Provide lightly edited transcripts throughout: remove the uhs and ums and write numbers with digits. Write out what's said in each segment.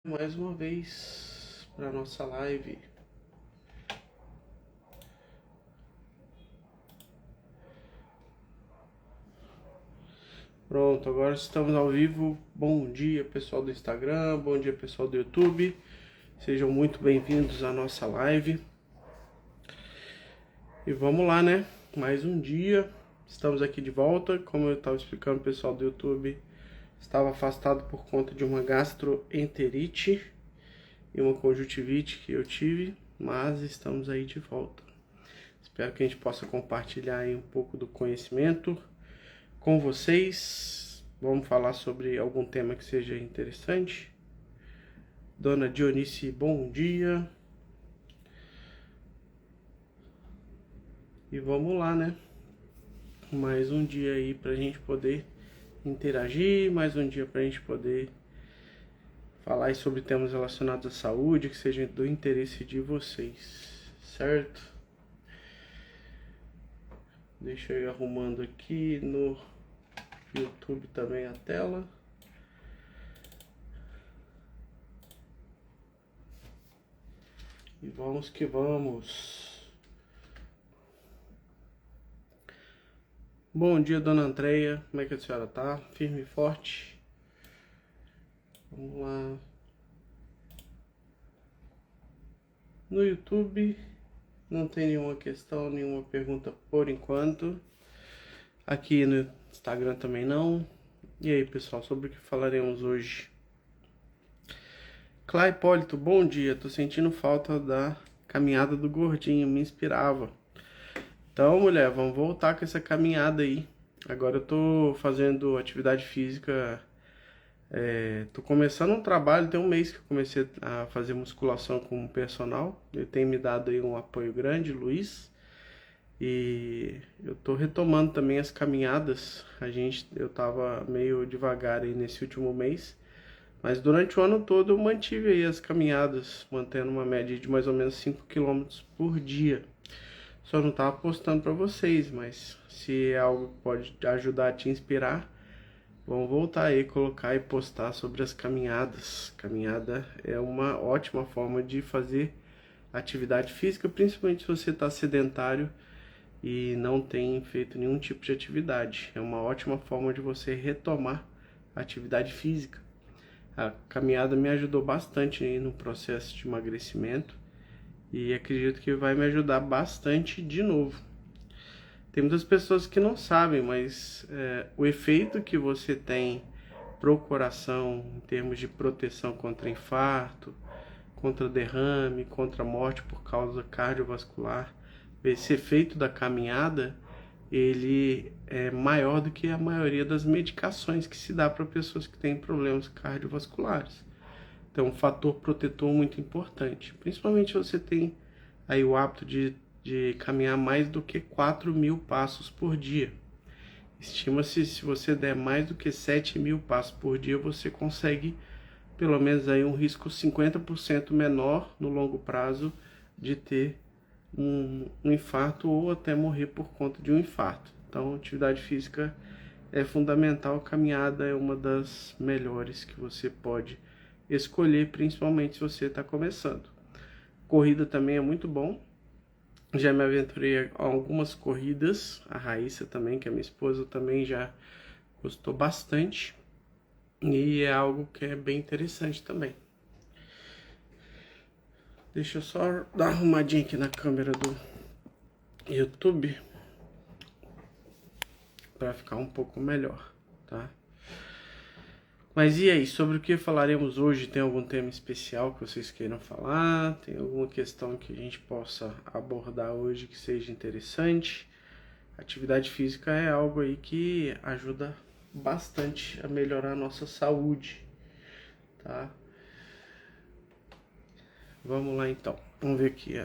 Mais uma vez para nossa live. Pronto, agora estamos ao vivo. Bom dia, pessoal do Instagram, bom dia, pessoal do YouTube. Sejam muito bem-vindos à nossa live. E vamos lá, né? Mais um dia. Estamos aqui de volta. Como eu estava explicando, o pessoal do YouTube estava afastado por conta de uma gastroenterite e uma conjuntivite que eu tive, mas estamos aí de volta. Espero que a gente possa compartilhar aí um pouco do conhecimento com vocês. Vamos falar sobre algum tema que seja interessante. Dona Dionice, bom dia. E vamos lá, né? Mais um dia aí pra gente poder interagir, mais um dia pra gente poder falar aí sobre temas relacionados à saúde, que sejam do interesse de vocês, certo? Deixa eu ir arrumando aqui no YouTube também a tela. E vamos que vamos. Bom dia, dona Andreia. Como é que a senhora tá? Firme e forte? Vamos lá. No YouTube não tem nenhuma questão, nenhuma pergunta por enquanto. Aqui no Instagram também não. E aí, pessoal, sobre o que falaremos hoje? Clá Hipólito, bom dia. Tô sentindo falta da caminhada do gordinho, me inspirava. Então, mulher, vamos voltar com essa caminhada aí. Agora eu tô fazendo atividade física. Tô começando um trabalho, tem um mês que eu comecei a fazer musculação com o personal. Ele tem me dado aí um apoio grande, Luiz. E eu tô retomando também as caminhadas. Eu tava meio devagar aí nesse último mês. Mas durante o ano todo eu mantive aí as caminhadas, mantendo uma média de mais ou menos 5 quilômetros por dia. Só não tava postando para vocês, mas se é algo que pode ajudar a te inspirar, vamos voltar aí, colocar e postar sobre as caminhadas. Caminhada é uma ótima forma de fazer atividade física, principalmente se você está sedentário e não tem feito nenhum tipo de atividade. É uma ótima forma de você retomar a atividade física. A caminhada me ajudou bastante aí no processo de emagrecimento e acredito que vai me ajudar bastante de novo. Tem muitas pessoas que não sabem, mas o efeito que você tem pro coração em termos de proteção contra infarto, contra derrame, contra morte por causa cardiovascular, esse efeito da caminhada, ele é maior do que a maioria das medicações que se dá para pessoas que têm problemas cardiovasculares. Então, um fator protetor muito importante. Principalmente se você tem aí o hábito de caminhar mais do que 4.000 passos por dia. Estima-se, se você der mais do que 7.000 passos por dia, você consegue pelo menos aí um risco 50% menor no longo prazo de ter um infarto ou até morrer por conta de um infarto. Então, atividade física é fundamental, a caminhada é uma das melhores que você pode escolher, principalmente se você está começando. Corrida também é muito bom. Já me aventurei a algumas corridas. A Raíssa também, que é minha esposa, também já gostou bastante. E é algo que é bem interessante também. Deixa eu só dar uma arrumadinha aqui na câmera do YouTube para ficar um pouco melhor, tá? Mas e aí, sobre o que falaremos hoje? Tem algum tema especial que vocês queiram falar? Tem alguma questão que a gente possa abordar hoje que seja interessante? Atividade física é algo aí que ajuda bastante a melhorar a nossa saúde, tá? Vamos lá então. Vamos ver aqui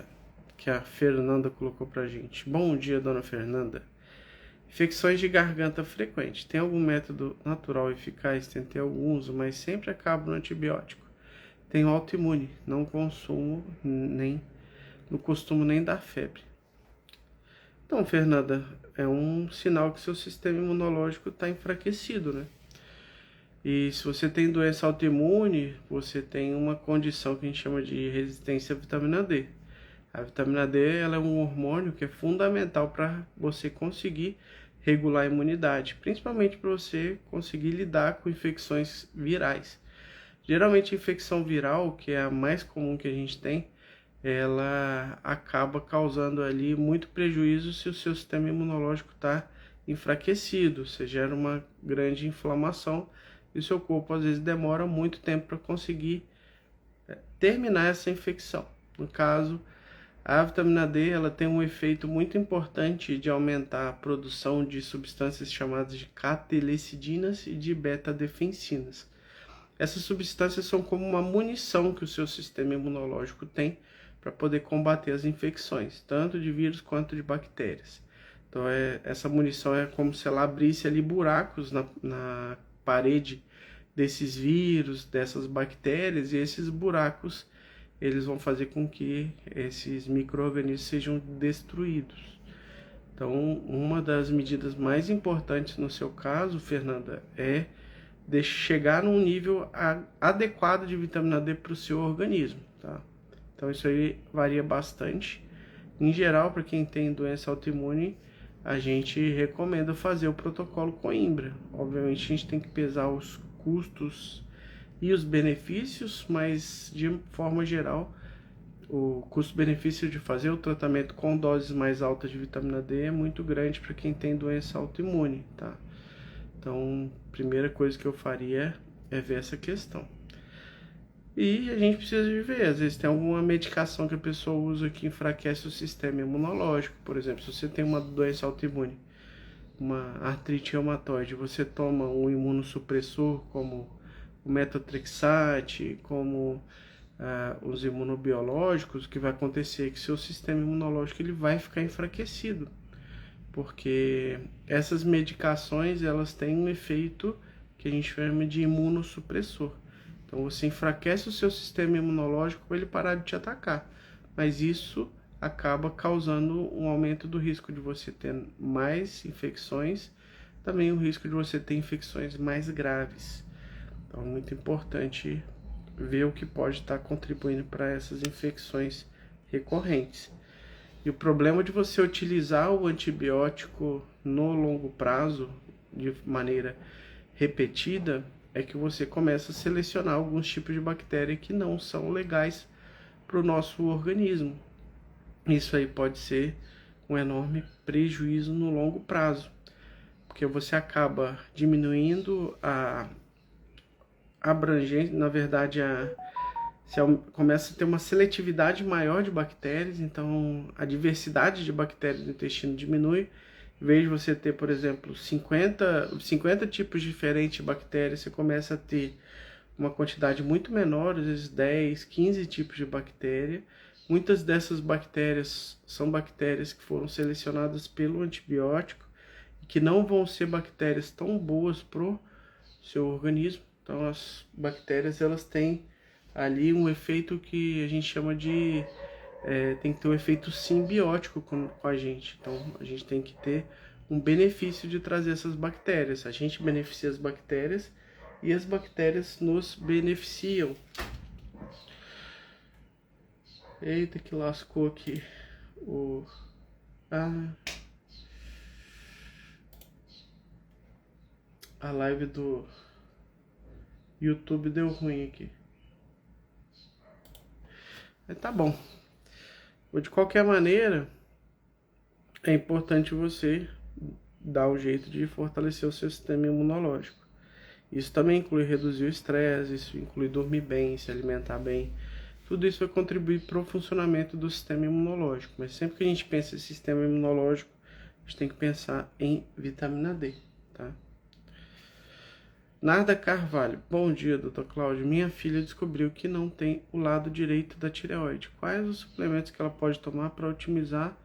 que a Fernanda colocou pra gente. Bom dia, dona Fernanda. Infecções de garganta frequentes. Tem algum método natural eficaz? Tentei alguns, mas sempre acabo no antibiótico. Tenho autoimune, não costumo nem dar febre. Então, Fernanda, é um sinal que seu sistema imunológico está enfraquecido, né? E se você tem doença autoimune, você tem uma condição que a gente chama de resistência à vitamina D. A vitamina D, ela é um hormônio que é fundamental para você conseguir regular a imunidade, principalmente para você conseguir lidar com infecções virais. Geralmente a infecção viral, que é a mais comum que a gente tem, ela acaba causando ali muito prejuízo se o seu sistema imunológico está enfraquecido. Você gera uma grande inflamação e o seu corpo às vezes demora muito tempo para conseguir terminar essa infecção. No caso, a vitamina D, ela tem um efeito muito importante de aumentar a produção de substâncias chamadas de catecolecidinas e de beta-defensinas. Essas substâncias são como uma munição que o seu sistema imunológico tem para poder combater as infecções, tanto de vírus quanto de bactérias. Então, essa munição é como se ela abrisse ali buracos na parede desses vírus, dessas bactérias, e esses buracos eles vão fazer com que esses micro-organismos sejam destruídos. Então, uma das medidas mais importantes no seu caso, Fernanda, é chegar num nível adequado de vitamina D para o seu organismo, tá? Então, isso aí varia bastante. Em geral, para quem tem doença autoimune, a gente recomenda fazer o protocolo Coimbra. Obviamente, a gente tem que pesar os custos e os benefícios, mas de forma geral, o custo-benefício de fazer o tratamento com doses mais altas de vitamina D é muito grande para quem tem doença autoimune, tá? Então, a primeira coisa que eu faria é ver essa questão. E a gente precisa de ver, às vezes tem alguma medicação que a pessoa usa que enfraquece o sistema imunológico. Por exemplo, se você tem uma doença autoimune, uma artrite reumatoide, você toma um imunossupressor como o metotrexate, como os imunobiológicos, o que vai acontecer é que seu sistema imunológico ele vai ficar enfraquecido, porque essas medicações elas têm um efeito que a gente chama de imunossupressor. Então você enfraquece o seu sistema imunológico para ele parar de te atacar, mas isso acaba causando um aumento do risco de você ter mais infecções, também o risco de você ter infecções mais graves. Então é muito importante ver o que pode estar contribuindo para essas infecções recorrentes. E o problema de você utilizar o antibiótico no longo prazo, de maneira repetida, é que você começa a selecionar alguns tipos de bactéria que não são legais para o nosso organismo. Isso aí pode ser um enorme prejuízo no longo prazo, porque você acaba diminuindo a abrangência, na verdade, você começa a ter uma seletividade maior de bactérias, então a diversidade de bactérias no intestino diminui. Em vez de você ter, por exemplo, 50 tipos diferentes de bactérias, você começa a ter uma quantidade muito menor, às vezes 10, 15 tipos de bactéria. Muitas dessas bactérias são bactérias que foram selecionadas pelo antibiótico e que não vão ser bactérias tão boas para o seu organismo. Então as bactérias elas têm ali um efeito que a gente chama de tem que ter um efeito simbiótico com a gente. Então a gente tem que ter um benefício de trazer essas bactérias. A gente beneficia as bactérias e as bactérias nos beneficiam. Eita, que lascou aqui a live do YouTube deu ruim aqui. Mas tá bom. De qualquer maneira, é importante você dar um jeito de fortalecer o seu sistema imunológico. Isso também inclui reduzir o estresse, isso inclui dormir bem, se alimentar bem. Tudo isso vai contribuir para o funcionamento do sistema imunológico. Mas sempre que a gente pensa em sistema imunológico, a gente tem que pensar em vitamina D, tá? Narda Carvalho. Bom dia, Dr. Cláudio. Minha filha descobriu que não tem o lado direito da tireoide. Quais os suplementos que ela pode tomar para otimizar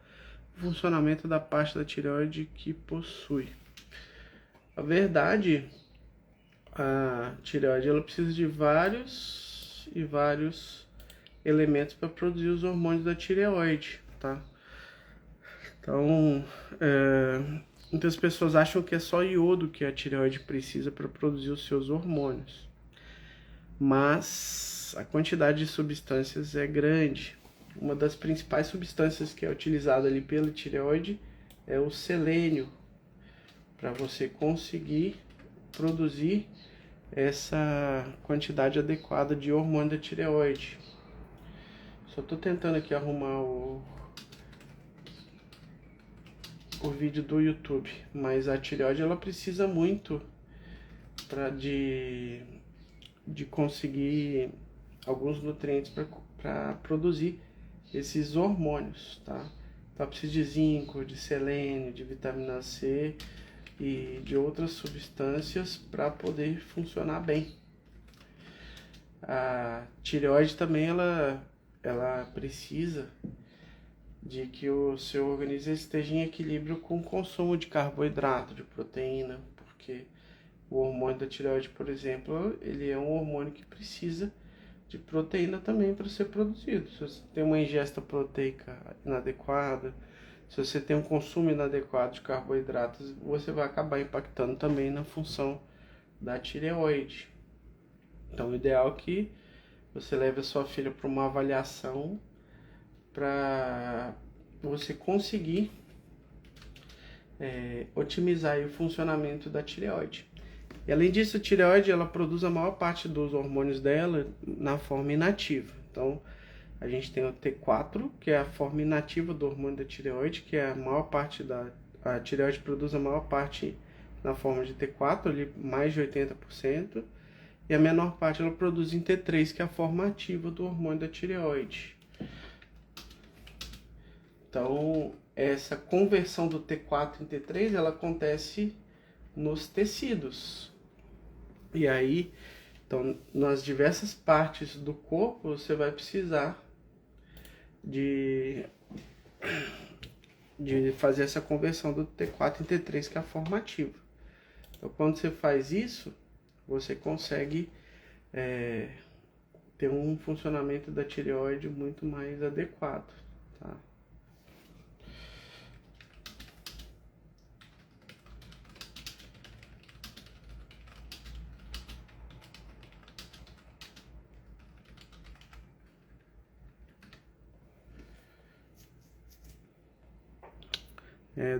o funcionamento da parte da tireoide que possui? A verdade, a tireoide ela precisa de vários elementos para produzir os hormônios da tireoide, tá? Então, Muitas pessoas acham que é só iodo que a tireoide precisa para produzir os seus hormônios, mas a quantidade de substâncias é grande. Uma das principais substâncias que é utilizada ali pela tireoide é o selênio, para você conseguir produzir essa quantidade adequada de hormônio da tireoide. Só tô tentando aqui arrumar o vídeo do YouTube, mas a tireoide ela precisa muito de conseguir alguns nutrientes para produzir esses hormônios, tá? Então precisa de zinco, de selênio, de vitamina C e de outras substâncias para poder funcionar bem. A tireoide também ela precisa de que o seu organismo esteja em equilíbrio com o consumo de carboidrato, de proteína, porque o hormônio da tireoide, por exemplo, ele é um hormônio que precisa de proteína também para ser produzido. Se você tem uma ingesta proteica inadequada, se você tem um consumo inadequado de carboidratos, você vai acabar impactando também na função da tireoide. Então, o ideal é que você leve a sua filha para uma avaliação para você conseguir otimizar o funcionamento da tireoide. E além disso, a tireoide ela produz a maior parte dos hormônios dela na forma inativa. Então, a gente tem o T4, que é a forma inativa do hormônio da tireoide, que é a maior parte a tireoide produz a maior parte na forma de T4, ali mais de 80%, e a menor parte ela produz em T3, que é a forma ativa do hormônio da tireoide. Então, essa conversão do T4 em T3, ela acontece nos tecidos. E aí, então, nas diversas partes do corpo, você vai precisar de fazer essa conversão do T4 em T3, que é a forma ativa. Então, quando você faz isso, você consegue ter um funcionamento da tireoide muito mais adequado, tá?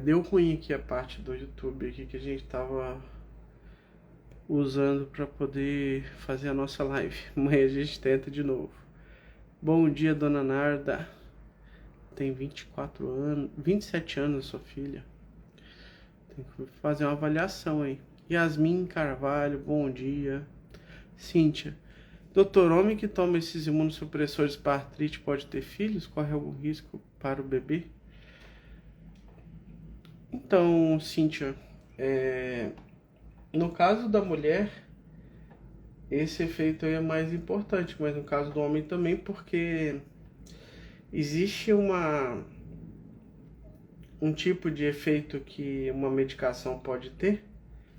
Deu ruim aqui a parte do YouTube aqui que a gente tava usando para poder fazer a nossa live. Amanhã a gente tenta de novo. Bom dia, dona Narda. Tem 24 anos, 27 anos, sua filha. Tem que fazer uma avaliação aí. Yasmin Carvalho, bom dia. Cíntia, doutor, homem que toma esses imunossupressores para artrite pode ter filhos? Corre algum risco para o bebê? Então, Cíntia, no caso da mulher, esse efeito aí é mais importante, mas no caso do homem também, porque existe um tipo de efeito que uma medicação pode ter,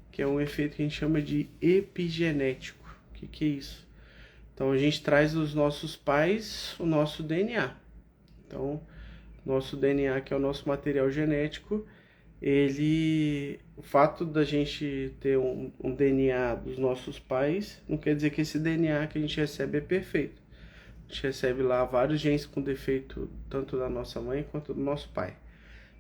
que é um efeito que a gente chama de epigenético. O que é isso? Então, a gente traz dos nossos pais o nosso DNA. Então, nosso DNA, que é o nosso material genético, o fato da gente ter um DNA dos nossos pais, não quer dizer que esse DNA que a gente recebe é perfeito. A gente recebe lá vários genes com defeito, tanto da nossa mãe quanto do nosso pai.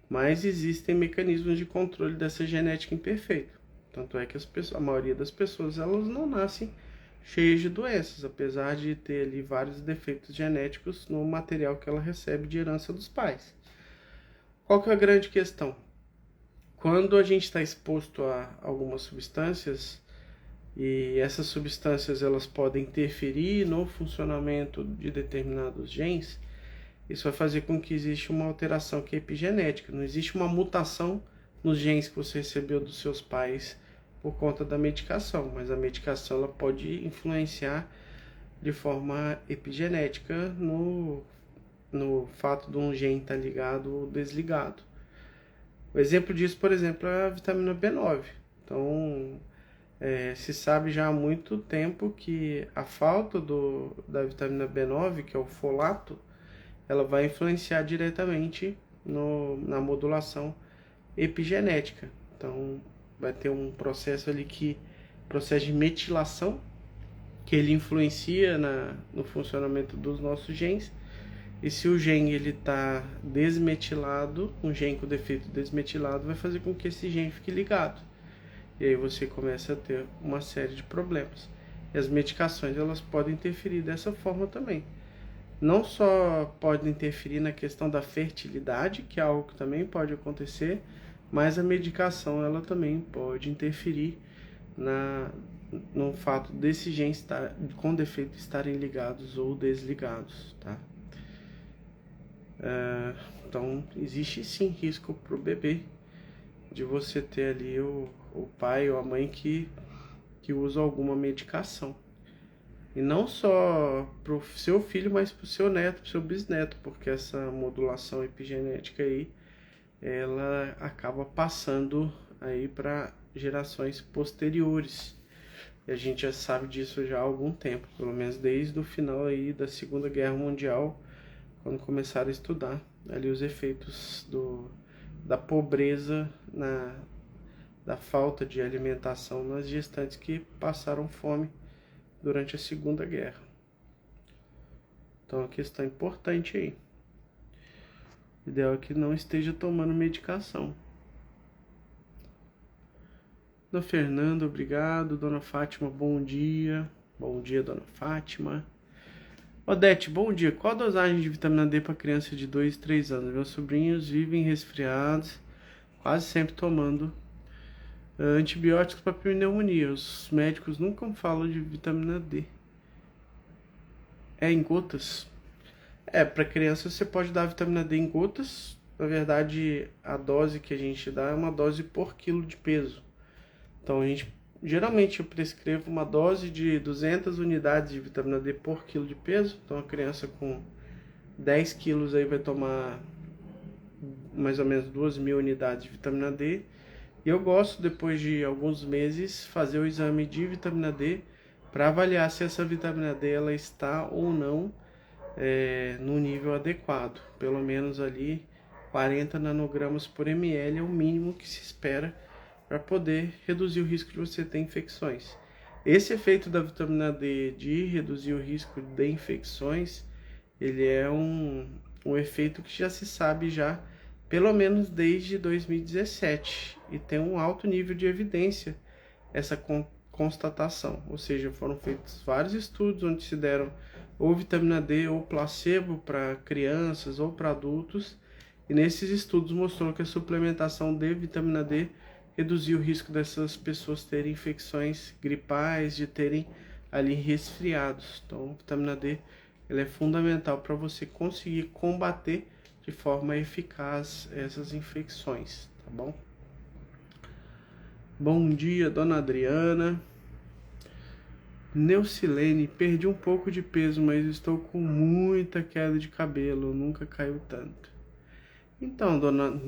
Mas existem mecanismos de controle dessa genética imperfeita. Tanto é que a maioria das pessoas, elas não nascem cheias de doenças, apesar de ter ali vários defeitos genéticos no material que ela recebe de herança dos pais. Qual que é a grande questão? Quando a gente está exposto a algumas substâncias, e essas substâncias elas podem interferir no funcionamento de determinados genes, isso vai fazer com que exista uma alteração que é epigenética. Não existe uma mutação nos genes que você recebeu dos seus pais por conta da medicação, mas a medicação ela pode influenciar de forma epigenética no fato de um gene estar ligado ou desligado. O exemplo disso, por exemplo, é a vitamina B9. Então, se sabe já há muito tempo que a falta da vitamina B9, que é o folato, ela vai influenciar diretamente na modulação epigenética. Então vai ter um processo ali processo de metilação, que ele influencia no funcionamento dos nossos genes. E se o gene ele está desmetilado, um gene com defeito desmetilado vai fazer com que esse gene fique ligado. E aí você começa a ter uma série de problemas. E as medicações elas podem interferir dessa forma também. Não só podem interferir na questão da fertilidade, que é algo que também pode acontecer, mas a medicação ela também pode interferir no fato desse gene estar com defeito estarem ligados ou desligados, tá? Então existe sim risco para o bebê de você ter ali o pai ou a mãe que usa alguma medicação. E não só para o seu filho, mas para o seu neto, para o seu bisneto, porque essa modulação epigenética aí, ela acaba passando aí para gerações posteriores. E a gente já sabe disso já há algum tempo, pelo menos desde o final aí da Segunda Guerra Mundial, quando começaram a estudar ali os efeitos da pobreza, da falta de alimentação nas gestantes que passaram fome durante a Segunda Guerra. Então, é uma questão importante aí. O ideal é que não esteja tomando medicação. Dona Fernanda, obrigado. Dona Fátima, bom dia. Bom dia, Dona Fátima. Odete, bom dia. Qual a dosagem de vitamina D para criança de 2, 3 anos? Meus sobrinhos vivem resfriados, quase sempre tomando antibióticos para pneumonia. Os médicos nunca falam de vitamina D. É em gotas? Para criança você pode dar vitamina D em gotas. Na verdade, a dose que a gente dá é uma dose por quilo de peso. Então, geralmente eu prescrevo uma dose de 200 unidades de vitamina D por quilo de peso. Então, a criança com 10 quilos aí vai tomar mais ou menos 2.000 unidades de vitamina D. E eu gosto, depois de alguns meses, fazer o exame de vitamina D para avaliar se essa vitamina D ela está ou não no nível adequado. Pelo menos ali 40 nanogramas por ml é o mínimo que se espera para poder reduzir o risco de você ter infecções. Esse efeito da vitamina D de reduzir o risco de infecções, ele é um efeito que já se sabe já pelo menos desde 2017 e tem um alto nível de evidência essa constatação, ou seja, foram feitos vários estudos onde se deram ou vitamina D ou placebo para crianças ou para adultos, e nesses estudos mostrou que a suplementação de vitamina D reduzia o risco dessas pessoas terem infecções gripais, de terem ali resfriados. Então, a vitamina D ela é fundamental para você conseguir combater de forma eficaz essas infecções, tá bom? Bom dia, Dona Adriana. Neucilene, perdi um pouco de peso, mas estou com muita queda de cabelo, nunca caiu tanto. Então, Dona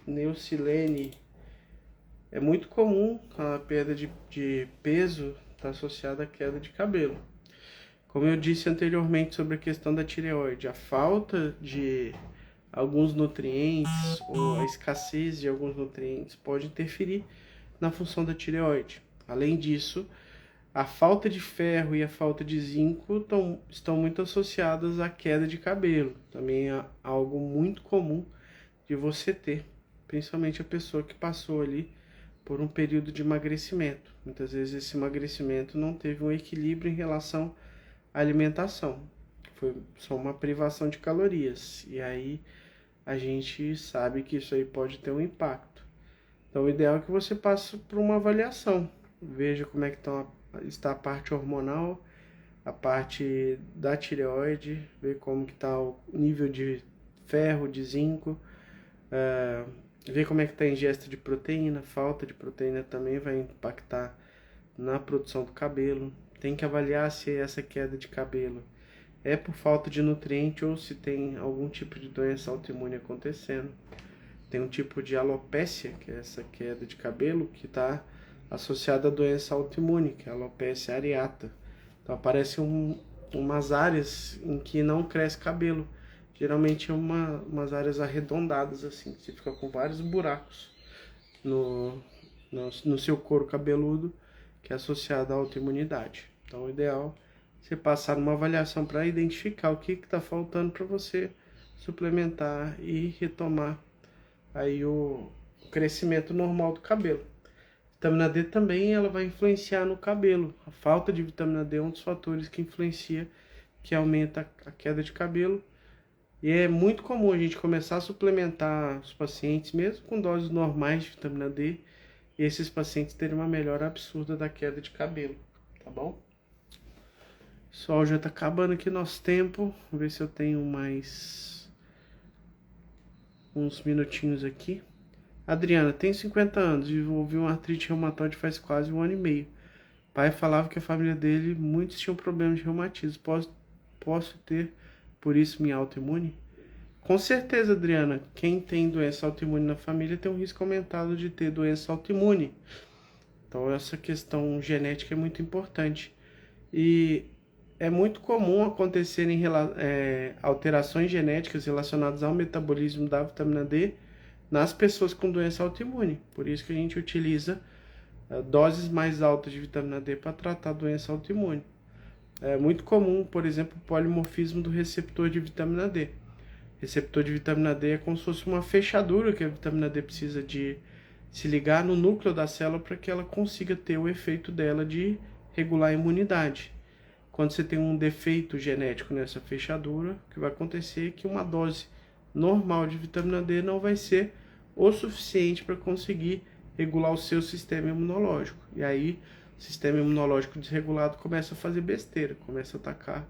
Neucilene, é muito comum a perda de peso estar associada à queda de cabelo. Como eu disse anteriormente sobre a questão da tireoide, a falta de alguns nutrientes ou a escassez de alguns nutrientes pode interferir na função da tireoide. Além disso, a falta de ferro e a falta de zinco estão muito associadas à queda de cabelo. Também é algo muito comum de você ter, principalmente a pessoa que passou ali por um período de emagrecimento. Muitas vezes esse emagrecimento não teve um equilíbrio em relação à alimentação. Foi só uma privação de calorias. E aí a gente sabe que isso aí pode ter um impacto. Então o ideal é que você passe por uma avaliação. Veja como é que está a parte hormonal, a parte da tireoide, ver como que está o nível de ferro, de zinco, ver como é que está a ingesta de proteína. Falta de proteína também vai impactar na produção do cabelo. Tem que avaliar se essa queda de cabelo é por falta de nutriente ou se tem algum tipo de doença autoimune acontecendo. Tem um tipo de alopécia, que é essa queda de cabelo, que está associada à doença autoimune, que é a alopécia areata. Então aparecem umas áreas em que não cresce cabelo. Geralmente é umas áreas arredondadas assim, que você fica com vários buracos. no seu couro cabeludo, que é associado à autoimunidade. Então, o ideal é você passar uma avaliação para identificar o que está faltando para você suplementar e retomar aí o crescimento normal do cabelo. Vitamina D também ela vai influenciar no cabelo. A falta de vitamina D é um dos fatores que influencia, que aumenta a queda de cabelo. E é muito comum a gente começar a suplementar os pacientes, mesmo com doses normais de vitamina D, e esses pacientes terem uma melhora absurda da queda de cabelo, tá bom? Pessoal, já tá acabando aqui nosso tempo. Vou ver se eu tenho mais uns minutinhos aqui. Adriana, tenho 50 anos, desenvolvi uma artrite reumatoide faz quase 1 ano e meio. Pai falava que a família dele, muitos tinham problemas de reumatismo. Posso ter, por isso, minha autoimune? Com certeza, Adriana. Quem tem doença autoimune na família tem um risco aumentado de ter doença autoimune. Então, essa questão genética é muito importante. E é muito comum acontecerem alterações genéticas relacionadas ao metabolismo da vitamina D nas pessoas com doença autoimune. Por isso que a gente utiliza doses mais altas de vitamina D para tratar a doença autoimune. É muito comum, por exemplo, o polimorfismo do receptor de vitamina D. Receptor de vitamina D é como se fosse uma fechadura que a vitamina D precisa de se ligar no núcleo da célula para que ela consiga ter o efeito dela de regular a imunidade. Quando você tem um defeito genético nessa fechadura, o que vai acontecer é que uma dose normal de vitamina D não vai ser o suficiente para conseguir regular o seu sistema imunológico. E aí, o sistema imunológico desregulado começa a fazer besteira, começa a atacar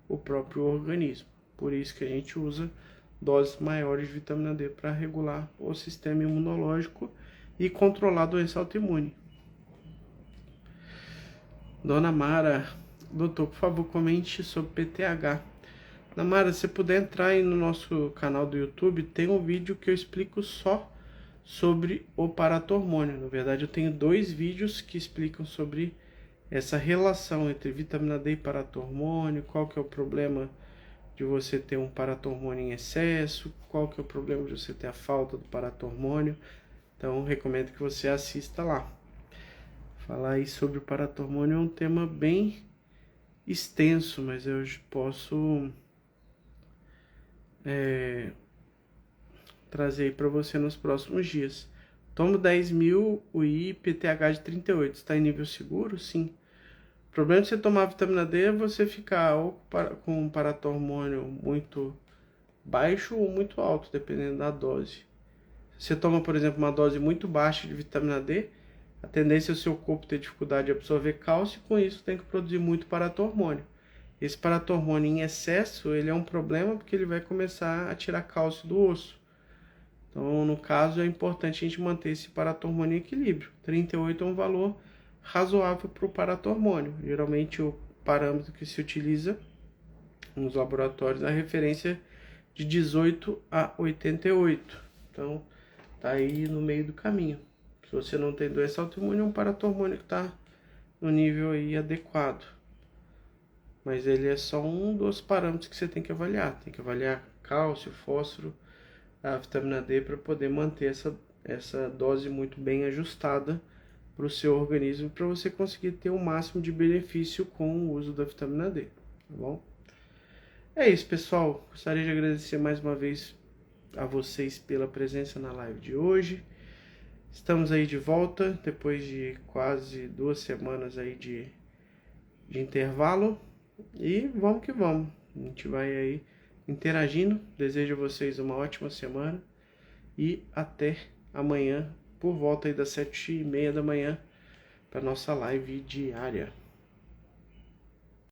o próprio organismo. Por isso que a gente usa doses maiores de vitamina D para regular o sistema imunológico e controlar a doença autoimune. Dona Mara, doutor, por favor, comente sobre PTH. Dona Mara, se puder entrar aí no nosso canal do YouTube, tem um vídeo que eu explico só sobre o paratormônio. Na verdade, eu tenho 2 vídeos que explicam sobre essa relação entre vitamina D e paratormônio, qual que é o problema de você ter um paratormônio em excesso, qual que é o problema de você ter a falta do paratormônio. Então, recomendo que você assista lá. Falar aí sobre o paratormônio é um tema bem extenso, mas eu posso trazer aí para você nos próximos dias. Tomo 10.000 UI PTH de 38. Está em nível seguro? Sim. O problema de você tomar vitamina D é você ficar ou com um paratormônio muito baixo ou muito alto, dependendo da dose. Se você toma, por exemplo, uma dose muito baixa de vitamina D, a tendência é o seu corpo ter dificuldade de absorver cálcio e com isso tem que produzir muito paratormônio. Esse paratormônio em excesso, ele é um problema porque ele vai começar a tirar cálcio do osso. Então, no caso, é importante a gente manter esse paratormônio em equilíbrio. 38 é um valor razoável para o paratormônio. Geralmente, o parâmetro que se utiliza nos laboratórios é a referência de 18 a 88. Então, tá aí no meio do caminho. Se você não tem doença autoimune, é um paratormônio que está no nível aí adequado. Mas ele é só um dos parâmetros que você tem que avaliar. Tem que avaliar cálcio, fósforo, a vitamina D para poder manter essa dose muito bem ajustada para o seu organismo, para você conseguir ter o máximo de benefício com o uso da vitamina D, tá bom? É isso, pessoal. Gostaria de agradecer mais uma vez a vocês pela presença na live de hoje. Estamos aí de volta, depois de quase 2 semanas aí de intervalo. E vamos que vamos. A gente vai aí interagindo. Desejo a vocês uma ótima semana. E até amanhã, por volta aí das 7h30 da manhã, para nossa live diária.